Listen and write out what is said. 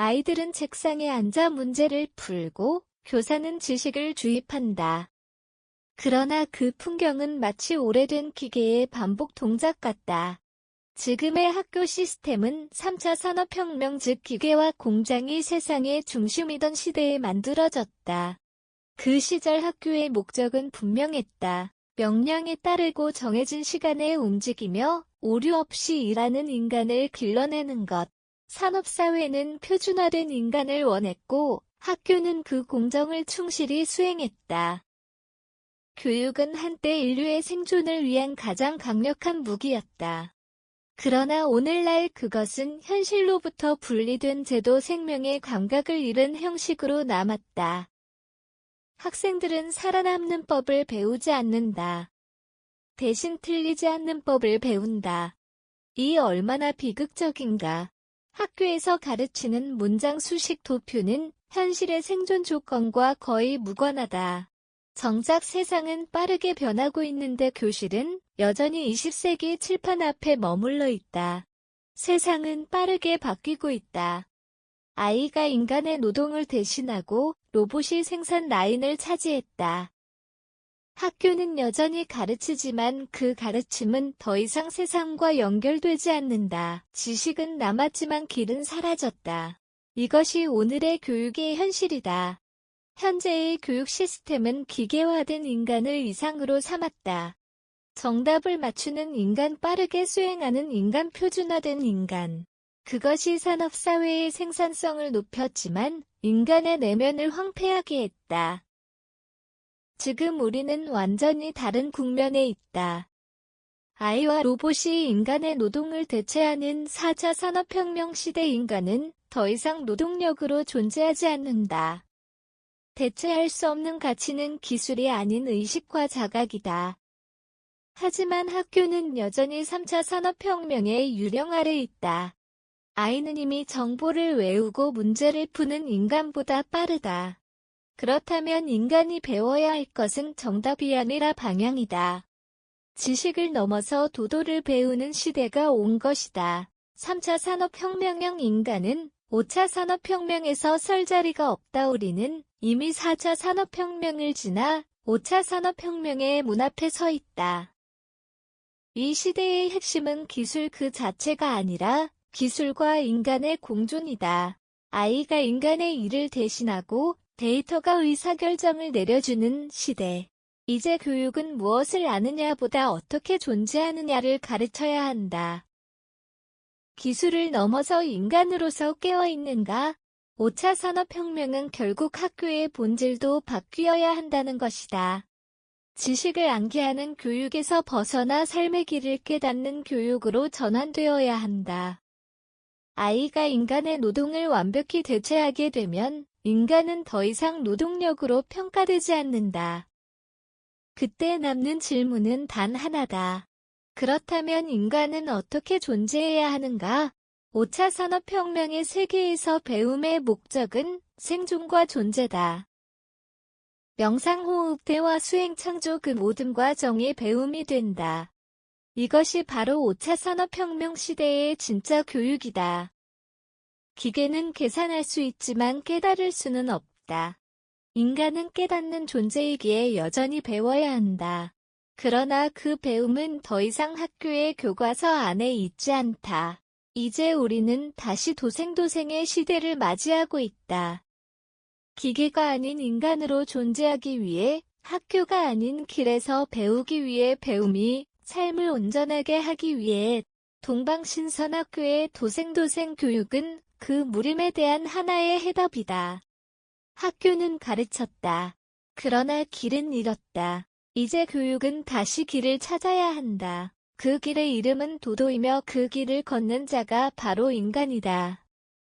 아이들은 책상에 앉아 문제를 풀고 교사는 지식을 주입한다. 그러나 그 풍경은 마치 오래된 기계의 반복 동작 같다. 지금의 학교 시스템은 3차 산업혁명 즉 기계와 공장이 세상의 중심이던 시대에 만들어졌다. 그 시절 학교의 목적은 분명했다. 명령에 따르고 정해진 시간에 움직이며 오류 없이 일하는 인간을 길러내는 것. 산업사회는 표준화된 인간을 원했고 학교는 그 공정을 충실히 수행했다. 교육은 한때 인류의 생존을 위한 가장 강력한 무기였다. 그러나 오늘날 그것은 현실로부터 분리된 제도 생명의 감각을 잃은 형식으로 남았다. 학생들은 살아남는 법을 배우지 않는다. 대신 틀리지 않는 법을 배운다. 이 얼마나 비극적인가. 학교에서 가르치는 문장 수식 도표는 현실의 생존 조건과 거의 무관하다. 정작 세상은 빠르게 변하고 있는데 교실은 여전히 20세기 칠판 앞에 머물러 있다. 세상은 빠르게 바뀌고 있다. 아이가 인간의 노동을 대신하고 로봇이 생산 라인을 차지했다. 학교는 여전히 가르치지만 그 가르침은 더 이상 세상과 연결되지 않는다. 지식은 남았지만 길은 사라졌다. 이것이 오늘의 교육의 현실이다. 현재의 교육 시스템은 기계화된 인간을 이상으로 삼았다. 정답을 맞추는 인간, 빠르게 수행하는 인간, 표준화된 인간. 그것이 산업사회의 생산성을 높였지만 인간의 내면을 황폐하게 했다. 지금 우리는 완전히 다른 국면에 있다. 아이와 로봇이 인간의 노동을 대체하는 4차 산업혁명 시대 인간은 더 이상 노동력으로 존재하지 않는다. 대체할 수 없는 가치는 기술이 아닌 의식과 자각이다. 하지만 학교는 여전히 3차 산업혁명의 유령 아래 있다. 아이는 이미 정보를 외우고 문제를 푸는 인간보다 빠르다. 그렇다면 인간이 배워야 할 것은 정답이 아니라 방향이다. 지식을 넘어서 도도를 배우는 시대가 온 것이다. 3차 산업혁명형 인간은 5차 산업혁명에서 설 자리가 없다. 우리는 이미 4차 산업혁명을 지나 5차 산업혁명의 문 앞에 서 있다. 이 시대의 핵심은 기술 그 자체가 아니라 기술과 인간의 공존이다. 아이가 인간의 일을 대신하고 데이터가 의사결정을 내려주는 시대. 이제 교육은 무엇을 아느냐보다 어떻게 존재하느냐를 가르쳐야 한다. 기술을 넘어서 인간으로서 깨어있는가? 5차 산업혁명은 결국 학교의 본질도 바뀌어야 한다는 것이다. 지식을 암기하는 교육에서 벗어나 삶의 길을 깨닫는 교육으로 전환되어야 한다. 아이가 인간의 노동을 완벽히 대체하게 되면 인간은 더 이상 노동력으로 평가되지 않는다. 그때 남는 질문은 단 하나다. 그렇다면 인간은 어떻게 존재해야 하는가? 5차 산업혁명의 세계에서 배움의 목적은 생존과 존재다. 명상, 호흡, 대화, 수행, 창조 그 모든 과정이 배움이 된다. 이것이 바로 5차 산업혁명 시대의 진짜 교육이다. 기계는 계산할 수 있지만 깨달을 수는 없다. 인간은 깨닫는 존재이기에 여전히 배워야 한다. 그러나 그 배움은 더 이상 학교의 교과서 안에 있지 않다. 이제 우리는 다시 도생도생의 시대를 맞이하고 있다. 기계가 아닌 인간으로 존재하기 위해 학교가 아닌 길에서 배우기 위해 배움이 삶을 온전하게 하기 위해 동방신선학교의 도생도생 교육은 그 무림에 대한 하나의 해답이다. 학교는 가르쳤다. 그러나 길은 잃었다. 이제 교육은 다시 길을 찾아야 한다. 그 길의 이름은 도도이며 그 길을 걷는 자가 바로 인간이다.